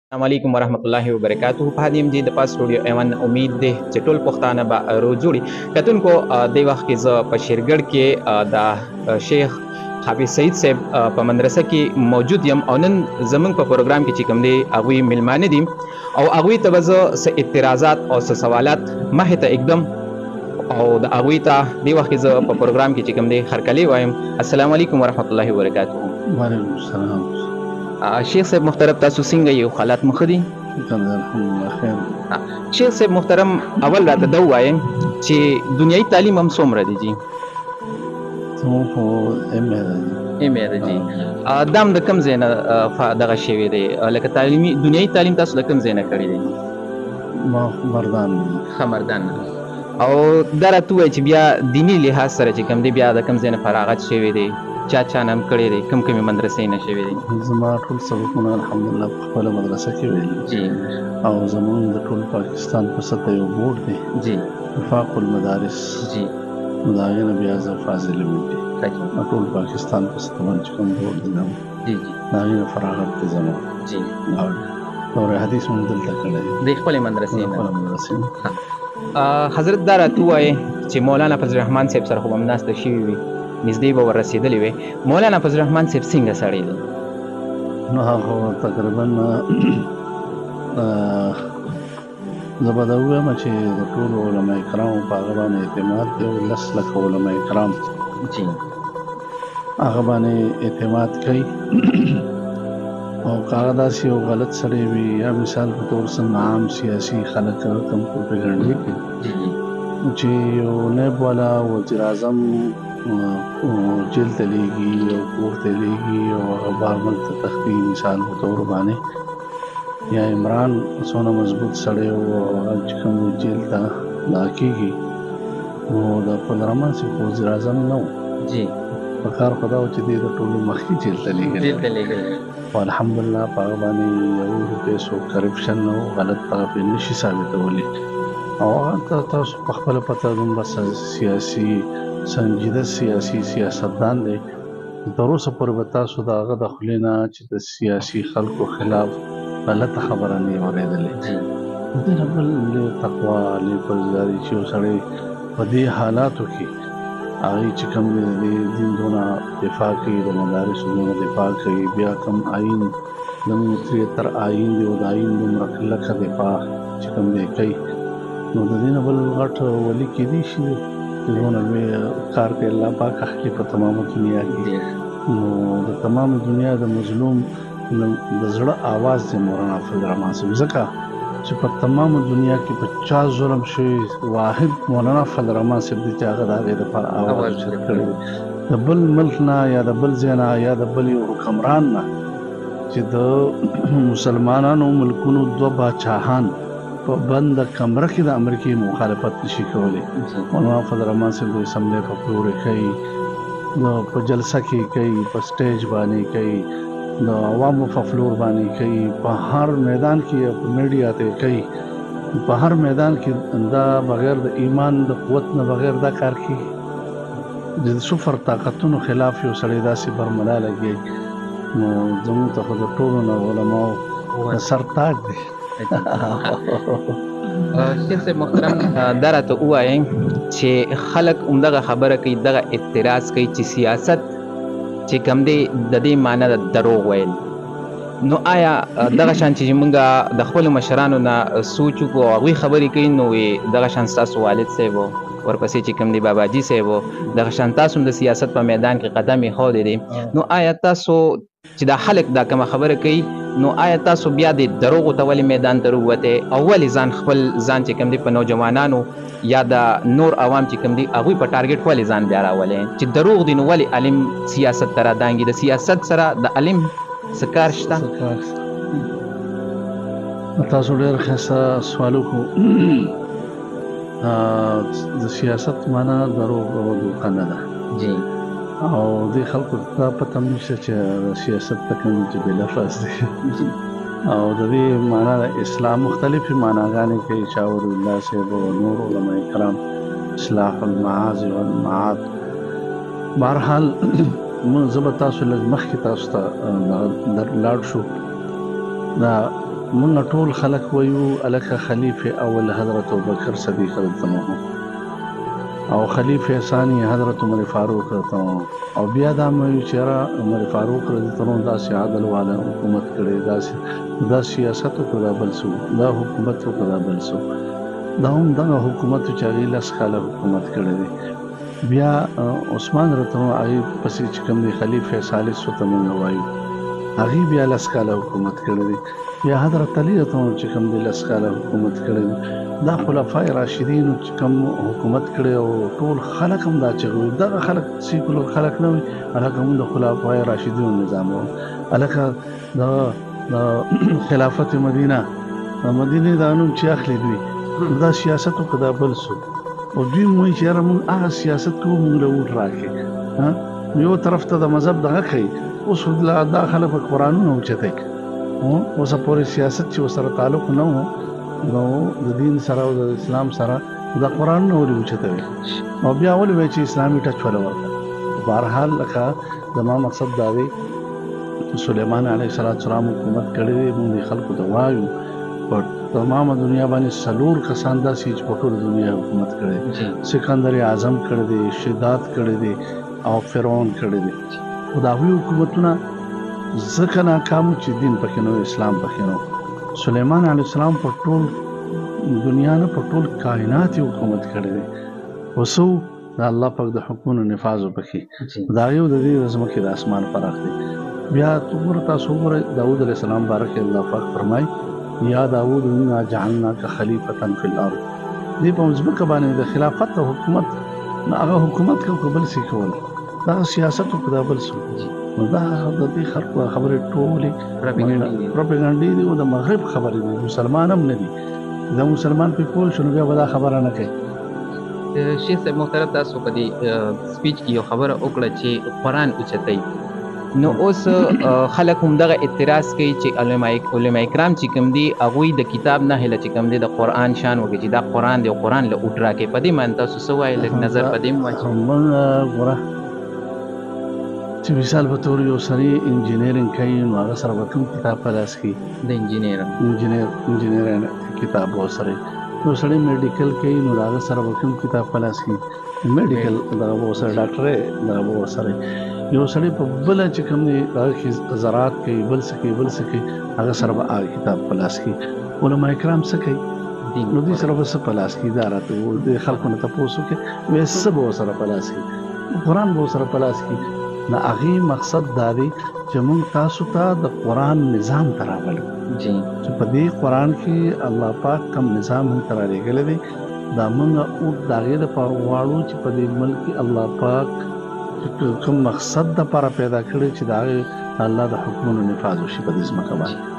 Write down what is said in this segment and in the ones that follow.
السلام علیکم ورحمۃ اللہ وبرکاتہ. په هدي ام جی د پاس سټوډیو ایوان امید ده چې ټول پښتانه به رو جوړي. کتونکو د وخت کې زه په شیرګړ کې د شیخ حافظ سعید صاحب په مدرسه کې موجود یم او نن زمونږ په پروګرام کې چې کوم دی هغوی میلمانه دي او هغوی ته به زه څه اعتراضات او څه سوالات مخې ته اږدم او د هغوی ته دې وخت کې زه په پروګرام کې چې کوم دی هرکلی وایم. السلام علیکم ورحمۃ اللہ وبرکاتہ. وعلیکم السلام. شیخ صاحب محترم تاسو څنګه یو حالات مخ دي؟ الحمدلله خیر. شیخ صاحب محترم اول راته دا ووایم چې دنیایي تعلیم هم څومره دی جی؟ زموږ خو ایم اے ده جی. دا هم د کوم ځای نه دغه شوی دی؟ لکه دنیایي تعلیم تاسو د کوم ځای نه کړی دی؟ ما مردان ښه مردان نه. او دا راته ووایه چې بیا دیني لحاظ سره چې کوم دی بیا د کوم ځای نه فراغت شوی دی؟ چا نه هم کړی دی؟ کوم کومې مدرسې نه شوی دی؟ زما ټول سبقونه الحمدلله په خپله مدرسه کې ویلي جی. او زموږ د ټول پاکستان په سطحه یو بورډ دی جی. وفاق المدارس. جی. نو د هغې نه بیا زه فاضل ویلي ټول پاکستان په سطحه باندې چې کوم بورډ دی نو جی جی د هغې نه فراغت دی زما. جی. او دور حدیث مو دلته کړی دی د خپلې مدرسې نه. خپله مدرسې نه. حضرت دا راته ووایه چې مولانا فضل الرحمن صاحب سره خو به همناسته شوي وي، نږدې به ور رسېدلې وې. مولانا فضل الرحمن صاحب څنګه سړی دی؟ نو هغه تقریبا زه به دا ووایم چې د ټولو علما کرامو په هغه باندې اعتماد دی او 10 لکه علما کرام جی هغه باندې اعتماد کوي. او که هغه داسې یو غلط سړی وي یا مثال په طور څنګه عام سیاسي خلک کوم پروپیګنډې کوي چې یو نایب والا وزیر اعظم جیل ته لیږي او کور ته لیږي او هغه بار ملک ته تختی مثال په طور باندې یا عمران څونه مضبوط سړی و او هغه چې کوم جیل ته لاړ کېږي نو د فضلالرحمن صاحب وزیر اعظم نه و. جی. په کار خو دا و چې دی د ټولو مخکې جیل ته لیږلی او الحمدلله په هغه باندې یو روپۍ څوک کرپشن او غلط هغه پرې نشي ثابتولی او هغه تاسو په خپله پته دومره سیاسي سنجیده سیاسي سیاستدان دی تر اوسه پورې به تاسو د هغه د خولې نه چې د سیاسي خلکو خلاف غلطه خبره نه یې اورېدلې. دې نه بل لوی تقوا لوی پرهیزګاري چې یو سړی په دې حالاتو کې هغې چې کوم دی د دې دین دونه دفاع کوي د مدارسو دونه دفاع کوي بیا کوم آیین زموږ 73 آیین دی او د آیین دومره کلکه دفاع چې کوم دی کوي نو د دې نه بل غټ ولي کېدی شي چې دونه لوی کار کوي الله پاک اخلي په تمامه دنیا کې. نو د تمامه دنیا د مظلوم د زړه آواز دی مولانا فضل الرحمن صاحب ځکه چې په تمامه دنیا کې په چا ظلم شوی واحد مولانا فضل الرحمن صاحب دی چې هغه د هغې دپاره آواز اوچت کړی د بل ملک نه یا د بل ځای نه یا د بل یو حکمران نه چې د مسلمانانو ملکونو 2 باچاهان په بنده کمره کې د امریکې مخالفت نشي کولی. مولانا فضل الرحمن صاحب د اسمبلی په پلورې کوي په جلسه کې کوي په سټیج باندې کوي د عوامو په فلور باندې کوي په هر میدان کې په میډیا ته کوي په هر میدان کې دا بغیر د ایمان د قوت نه بغیر دا کار کوي د صفر طاقتونو خلاف یو سړی داسې برملا لګي نو زموږ ته خو د ټولو نه علماو سر تاج دی. شیخ صاحب محترم دا راته ووایئ چې خلک همدغه خبره کوي دغه اعتراض کوي چې سیاست چې کوم دی د دې معنی د دروغ ویل. نو آیا دغه شان چې موږ د خپلو مشرانو نه سوچ وکړو او هغوی خبرې کوي نو دغه شان ستاسو والد صاحب ورپسې چې کوم دی باباجي صاحب دغه شان تاسو هم د سیاست په میدان کې قدم ایښودی دی نو آیا تاسو چې دا خلک دا کومه خبره کوي نو آیا تاسو بیا د دروغو ته ولې میدان ته راووتئ او ولې خپل ځان چې کوم دی په نوجوانانو یا د نور عوام چې کوم دی هغوی په ټارګټ ولې ځان بیا راولئ چې دروغ دی نو ولې علم سیاست ته رادانګي د سیاست سره د علم څه کار شته؟ تاسو ډېر ښایسته سوال وکړو. د سیاست معنا دروغ او دوکه نه ده جی. او دې خلکو ته پته هم نشته چې د سیاست ته کوم چې بلفظ دی او د دې معنا د اسلام مختلفې معناګانې کوي شاور الله صاحب او نور علما کرام اصلاح المعاذ والمعاد. بهرحال زه به تاسو لږ مخکې تاسو ته لاړ شو دا موږ ټول خلک وایو الکه خلیفه اول حضرت ابوبکر صدیق رضی الله عنه او خلیفه ثانی حضرت عمر فاروق رضی الله عنه او بیا دا مې چې عمر فاروق رضی الله عنه داسې عدل والا حکومت کړي دا سیاست وکړه بل څه دا حکومت وکړه بل څه دا هم دغه حکومت چې هغه لاس خاله حکومت کړي دي بیا عثمان رضی الله عنه پسې چې کوم دی خلیفه ثالث ته موږ وایو هغه بیا لاس خاله حکومت کړي دي یا حضرت علی رضی الله عنه چې کوم دی لاس خاله حکومت کړي دي دا خلفای راشدین چې کوم حکومت کړي او ټول خلک هم دا چغوي دغه خلک سیکولر خلک نه وي هغه هم د خلفای راشدین نظام وو الکه د خلافت مدینه دا نوم چې اخلي دوی دا سیاست او کدا بل سو او دوی موږ چې موږ هغه سیاست کوو موږ له ور راکې ها یو طرف ته د مذهب دغه کوي اوس دا خلک په قرانونو چته او سپوري سیاست چې وسره تعلق نه وو نو د دین سره او د اسلام سره د قران نو لري چته او بیا ول وی چې اسلامي ټچ ولا ورته بهرحال لکه زما مقصد دا دی سليمان عليه السلام حکومت کړی دی موږ خلکو ته وایو په تمامه دنیا باندې سلور کسان داسې چې په ټول دنیا حکومت کړی سکندر اعظم کړی دی شداد کړی دی او فرعون کړی دی خدای حکومتونه ځکه ناکام چې دین پکې نو اسلام پکې نو سليمان عليه السلام په ټول دنیا نه په ټول کائنات حکومت کړی دی وسو د الله پاک د حکمونو نفاذ وکړي دا یو د دې زمکه د اسمان فرق دی بیا تاسو ګورئ داوود علیه السلام بارک الله پاک فرمای یا داوود انا جعلناک خلیفة فی الارض دې په ځمکه باندې د خلافت او حکومت هغه حکومت قبل سي کول دا سیاست او قبل سو دا د دې خلکو خبرې ټولې پروپاګاندا دي او د مغرب خبرې دي مسلمان هم نه دي دا مسلمان په کول شنو بیا ولا خبره نه کوي شیخ صاحب محترم تاسو په دې سپیچ کې یو خبره وکړه چې قرآن اوچتای نو اوس خلک هم دغه اعتراض کوي چې علما کرام چې کوم دي هغوی د کتاب نه هله چې کوم دي د قرآن شان وکړي چې دا قرآن دی او قرآن له اوټرا کې په دې باندې تاسو څه وایي لږ نظر په دې واچوئ چې مثال په تور یو سړی انجینرینګ کوي نو هغه سره به کوم کتاب په لاس کې د انجینر کتاب وسره یو سړی میډیکل کوي نو هغه سره به کوم کتاب په لاس کې میډیکل دا وسره ډاکټر دا وسره یو سړی په بل چې کوم دی هغه زراعت کوي بل څه کوي هغه سره به هغه کتاب په لاس کې علما کرام څه کوي نو دې سره به څه په لاس کې دا راته د خلکو نه تاسو کې وې څه به سره په لاس کې قرآن به سره په لاس کې نه هغه مقصد دا دی چې موږ تاسو ته د قرآن نظام تراولو چې په دې قرآن کې الله پاک کوم نظام هم ترالېږلی دی دا موږ او د هغې دپاره غواړو چې په دې ملک کې الله پاک کوم مقصد دپاره پیدا کړی چې د هغې الله د حکمونو نفاذ وشي په دې ځمکه باندې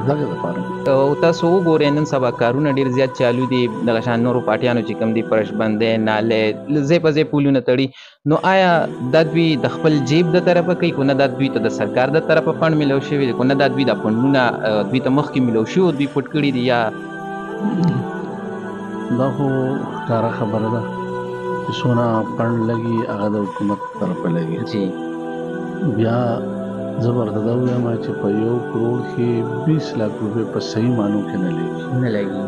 دغه دپاره او تاسو وګورئ نن سبا کارونه ډېر زیات چالو دي دغه شان نورو پارټیانو چې کوم دي پرشبندۍ نالۍ ځای په ځای پولونه تړي نو آیا دا دوی د خپل جیب د طرفه کوي که نه دا دوی ته د سرکار د طرفه فنډ میلاو شوي دي که نه دا دوی دا فنډونه دوی ته مخکې میلاو شوي او دوی پټ کړي دي یا دا خو ښکاره خبره ده چې څونه فنډ لګي هغه د حکومت طرفه لګي بیا زه ورته دا وایم چې په 1 کروڑ کې 20 لک روپۍ په صحیح معنو کې نه لګي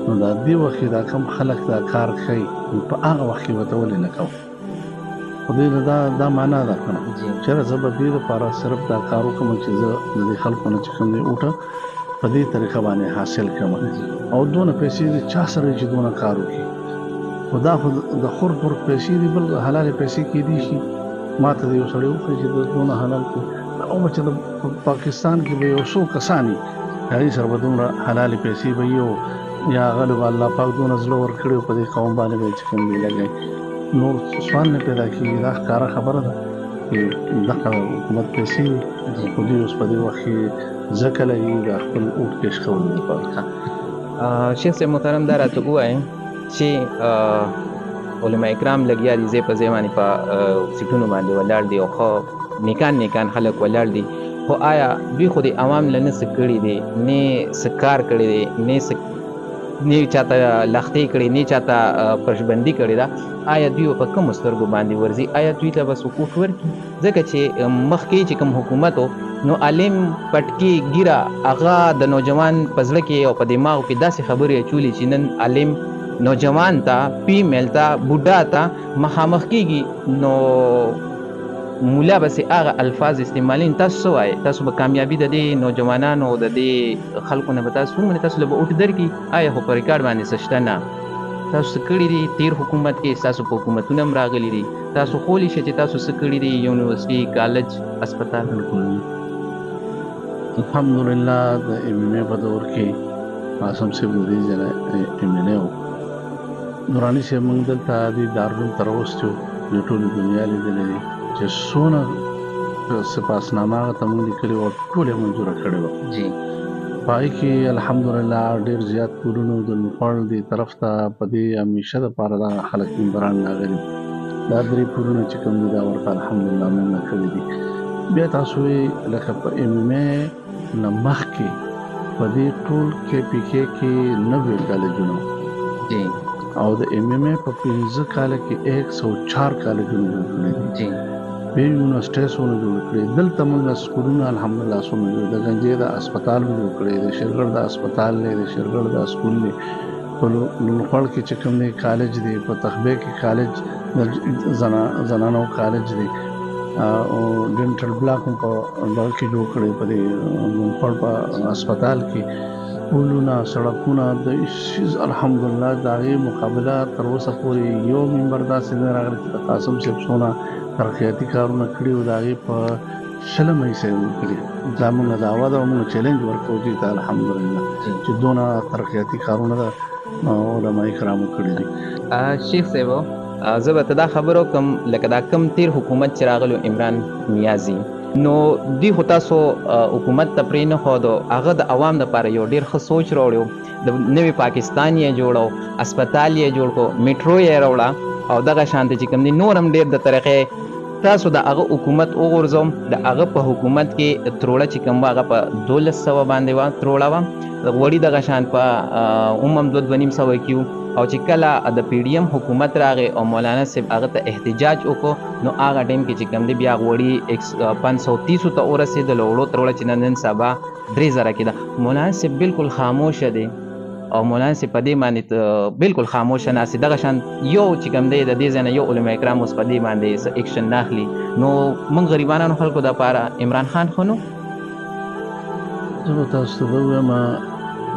نو دا دې وخت دا کم خلک دا کار کوي په هغه وخت کې ورته ولې نه کوو خو دې دا معنا ده که نه چېرې زه به دې دپاره صرف دا کار وکړم چې زه د دې خلکو نه چې کوم دی اوټه په دې طریقه باندې حاصل کړم او دونه پیسې دي چا سره چې دونه کار وکړي خو دا خو د خور پر پیسې دي بل حلالې پیسې کېدی شي ما ته د یو سړی وکړي چې دونه حلال کړي او چې د پاکستان کې به یو څو کسان وي هغې سره به دومره حلالې پیسې به وي او یا هغه به الله پاک دونه زړه ورکړي او په دې قوم باندې به چې کوم دی لګوي نور سوال نه پیدا کېږي دا ښکاره خبره ده چې دغه حکومت پیسې خو دوی اوس په دې وخت کې ځکه لګي د خپل اوټ کش کولو لپاره شیخ صاحب محترم دا راته ووایئ چې علما کرام لګیا دي ځای په ځای باندې په سیټونو باندې ولاړ دي او ښه نیکان خلک ولاړ دي خو آیا دوی خو د عوام له نه څه کړي دي نه څه کار کړی دی نه څه نه چاته لختې کړي نه چاته پرشبندي کړې ده، آیا دوی په کومو سترګو باندې ورځي؟ آیا دوی ته به سقوط ورکړي؟ ځکه چې مخکې چې کوم حکومت و نو عالم پټکي ګیره هغه د نوجوان په زړه کې او په دماغ کې داسې خبرې اچولې چې نن عالم نوجوان ته فیمیل ته بوډا ته مخامخ کېږي نو مولا بسې هغه الفاظ استعمالین. تاسو څه وایئ؟ تاسو به کامیابي د دې نوجوانانو د دې خلکو نه به تاسو ومنئ؟ تاسو له به اوټ درکړي؟ آیا خو په ریکارډ باندې څه شته نه؟ تاسو څه کړي دي تیر حکومت کې؟ ستاسو په حکومتونه هم راغلي دي، تاسو خولی شئ چې تاسو څه کړي دي؟ یونیورسټي، کالج، هسپتال. الحمدلله د MMA په دور کې قاسم صاحب د دې ځای MMA و. نوراني صاحب موږ دلته د دارالعلوم تر وستو د ټولې دنیا لیدلې دي چې څونه سپاسنامه هغه ته موږ لیکلې وه ټول یې منظوره کړې وه. جی په هغې کې الحمدلله ډېر زیات کورونه د لوړ دې طرف ته په دې همیشه دپاره دغه خلک ممبران راغلي. دا 3 کورونه چې کوم دي دا ورته الحمدلله موږ نه کړي دي. بیا تاسو وایئ لکه په MMA نه مخکې په دې ټول KPK کې 90 کالجونه جی او د MMA په 15 کاله کې 104 کالجونه جوړ کړي دي. جی بیا یونیورسټیونه جوړ کړي. دلته موږ سکولونه الحمدلله څومره جوړ د ګنجې د هسپتال مو جوړ کړی، د شیرګړ د هسپتال دی، د شیرګړ د سکول دی، په لوړخوړ کې چې کوم دی کالج دی، په تخبې کې کالج د زنانو کالج دی او ډینټل بلاک هم په دغه کې جوړ کړی په دې لوړخوړ په هسپتال کې. پلونه، سړکونه د شیز الحمدلله د هغې مقابله تر اوسه پورې یو ممبر داسې نه راغلی چې د قاسم صاحب څونه ترقیاتي کارونه کړي او د هغې په 20 حصه یې کړي. دا موږ دعوه ده او موږ چیلنج ورکوو دې ته الحمدلله چې دونه ترقیاتي کارونه د علماء کرامو کړي دي. شیخ صاحب زه به ته دا خبره وکړم لکه دا کم تیر حکومت چې راغلو عمران نیازي نو دوی خو تاسو حکومت ته پرې نه ښودو، هغه د عوام دپاره یو ډېر ښه سوچ راوړی و. د نوي پاکستان یې جوړو، هسپتال یې جوړ کړو، میټرو یې راوړه او دغه شانته چې کوم دي نور هم ډېر د طریقې تاسو د هغه حکومت وغورځوم. د هغه په حکومت کې تروړه چې کوم وه هغه په 1200 باندې وه تروړه وه، غوړي دغه شان په هم 2-2.5 کې او چې کله د PDM حکومت راغی او مولانا صاحب هغه ته احتجاج وکړو نو هغه ټایم کې چې کوم دی بیا غوړي 530 ته ورسېدل، وړو تروړه چې نن سبا 3000 کېده. مولانا صاحب بالکل خاموشه دی او مولانا صاحب په دې باندې بالکل خاموشه ناست. دغه شان یو چې کوم دی د دې ځای نه یو علما کرام اوس په دې باندې څه اکشن نه اخلي نو موږ غریبانو خلکو دپاره عمران خان ښه نو زه به تاسو ته ووایم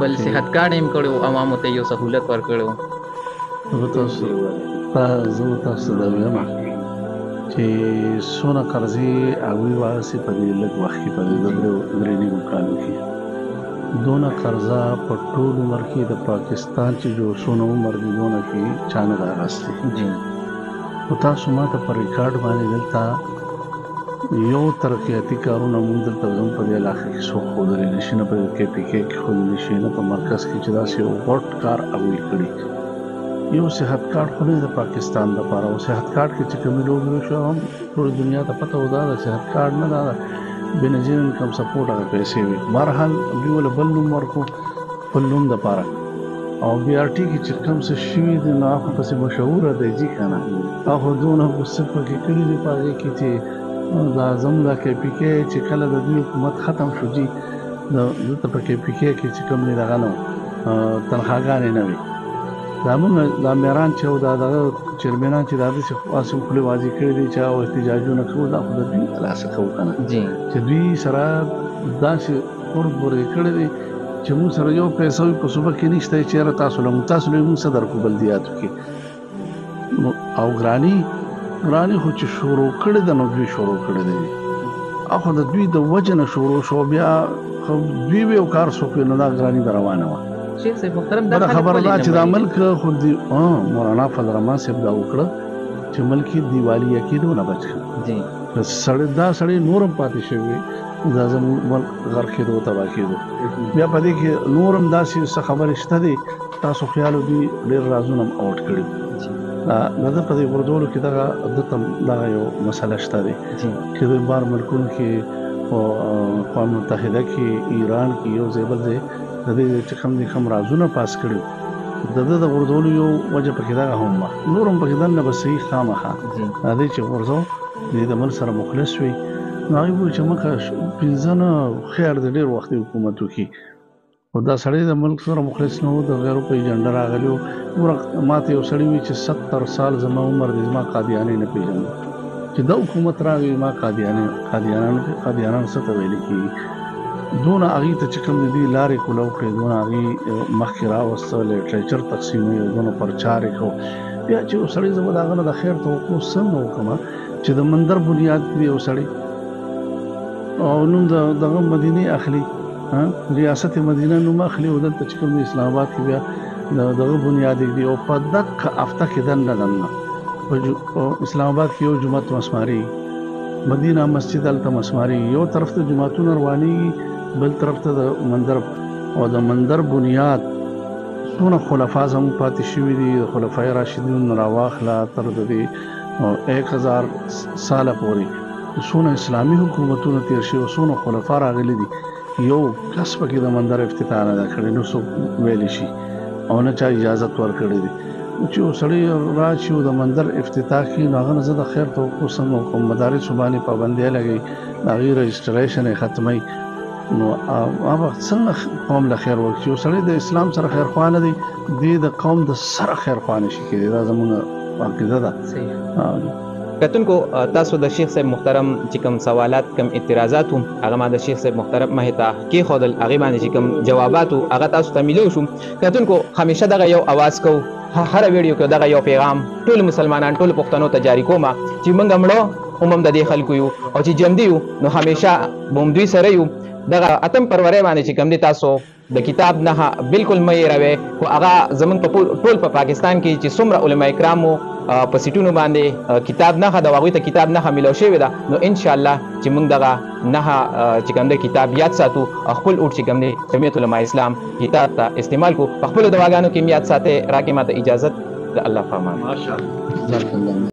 بل صحت کارډ یې هم کړی و، عوامو ته یو سهولت ورکړی و. زه به تاسو ته ووایم چې څونه قرضې هغوی واخیستې په دې لږ وخت کې په دې 3 کالو کې. دونه قرضه په ټول عمر کې د پاکستان چې جو څونه عمر دی دونه کې چا نه ده اخیستې. خو تاسو ما ته په ریکارډ باندې دلته یو ترقیاتي کارونه موږ دلته زموږ په دې علاقه کې څوک ښودلی نه شي، نه په KPK کې ښودلی شي، نه په مرکز کې چې داسې یو غټ کار هغوی کړي. یو صحت کارډ خو نه دی د پاکستان دپاره او صحت کارډ کې چې کومې لوبې وشوه هم ټولې دنیا ته پته و دا ده صحت کارډ نه دا ده بېنظیر انکم سپورټ هغه پیسې وي. بهرحال دوی ولې بل نوم ورکړو خپل نوم دپاره او BRT کې چې کوم څه شوي دي نو هغه پسې مشهوره دی جي که نه هغه دونه غصه پکې کړي دي په هغې کې چې دا زموږ د KPK چې کله د دوی حکومت ختم شو جي دلته په KPK کې چې کوم دی دغه نه و تنخواګانې نه وي. دا موږ دا میران چې و دا دغه چیرمنان چې دا داسې خاصې خولې واضح کړي دي چې هغه احتجاجونه کوو دا خو د دوی له لاسه کوو که نه چې دوی سره داسې قرب ورې کړی دی چې موږ سره یو پیسه وي په صوبه کې نشته چې یاره تاسو له موږ څه درکو بلدیاتو کې او ګراني خو چې شروع کړی ده نو دوی شروع کړی دی خو د دوی د وجه نه شروع شو بیا دوی به یو کار څوک نو دا ګراني به روانه وه. شیخ صاحب محترم دا خبره ده چې دا ملک خو مولانا فضل الرحمن صاحب دا وکړه چې ملک یې دیوالیه کېدو نه بچ کړه. دا سړی نور هم پاتې شوی دا زموږ ملک غرق کېدو تباه کېدو. بیا په دې کې نور هم داسې څه خبرې شته دي تاسو خیال دوی ډېر رازونه هم اوټ کړي. د ده په دې غورځولو کې دغه یو مسله شته دی چې د بار ملکونو کې اقوام متحده کې ایران کې یو ځای بل ځای د دې چې کوم رازونه پاس کړي د غورځولو یو وجه پکې دغه هم وه، نور هم پکې دننه به صحیح خامخا راځئ چې غورځو دې د ملک سره مخلص وي. نو هغوی وویل چې مکه پنځه نه خیر د ډېر وخت حکومت وکړي، خو دا سړی د ملک سره مخلص نه و، د غیرو په ایجنډه راغلی و. ما ته یو سړي وي چې 70 سال زما عمر دی، زما قادیانۍ نه پېژنم چې دا حکومت راغی ما قادیانان څه ته ویل کېږي. دونه هغې ته چې کوم د دې لارې کولو کړې، دونه هغې مخکې راوسته، لټریچر تقسیموي او دونه پرچار یې کو. بیا چې یو سړی زه به د هغه نه د خیر توقع څنګه وکړم چې د مندر بنیاد دی یو سړی او نوم دغه مدینې اخلي، ریاست مدینه نوم اخلي، او دلته چې کوم د اسلام آباد کې بیا دغه بنیاد دی او په دقه هفته کې دننه اسلام آباد کې یو جومات مسماري، مدینه مسجد هلته مسماري، یو طرف ته جوماتونه روانېږي، بل طرف ته د مندر او د مندر بنیاد څونه خلفا زموږ پاتې شوي دي، د خلفای راشدین نه راواخله تر د دې 1000 ساله پورې څونه اسلامي حکومتونه تېر شوي، څونه خلفا راغلي دي، یو کس پکې د مندر افتتاح نه ده کړې، نو څوک ویلی شي او نه چا اجازت ورکړی دی. چې یو سړی راشي او د مندر افتتاح کړي، نو هغه نه زه د خیر توقع څنګه وکړم، مدارسو باندې پابندۍ لګوي، د هغې رجسټریشن یې ختموي، نو هغه څنګه قوم له خیر ورکړي. یو سړی د اسلام سره خیرخوا نه دی، دی د قوم د سره خیرخوا نه شي کېدی. دا زموږ عقیده ده. کتونکو تاسو د شیخ صاحب محترم چې کوم سوالات کوم اعتراضات هم هغه ما د شیخ صاحب محترم مخې ته کېښودل، هغې باندې چې کوم جوابات هغه تاسو ته میلو شو. کتونکو همیشه دغه یو اواز کوو، هره ویډیو کې دغه یو پیغام ټول مسلمانان ټول پښتنو ته جاری کوم چې موږ مړه هم د دې خلکو یو او چې ژوندي یو نو همیشه به هم دوی سره یو. دغه اتم پرورې باندې چې کوم دی تاسو د کتاب نه بالکل مه هېروئ، خو هغه زموږ په ټول په پاکستان کې چې څومره علما کرامو په سیټونو باندې کتاب نښه ده، هغوی ته کتاب نښه میلاو شوې ده. نو انشاءالله چې موږ دغه نښه چې کوم دی کتاب یاد ساتو، خپل اوټ چې کوم دی جمعیت علما اسلام کتاب ته استعمال کو، په خپلو دواګانو کې یاد ساتئ. راکې ماته اجازت، د الله په امان.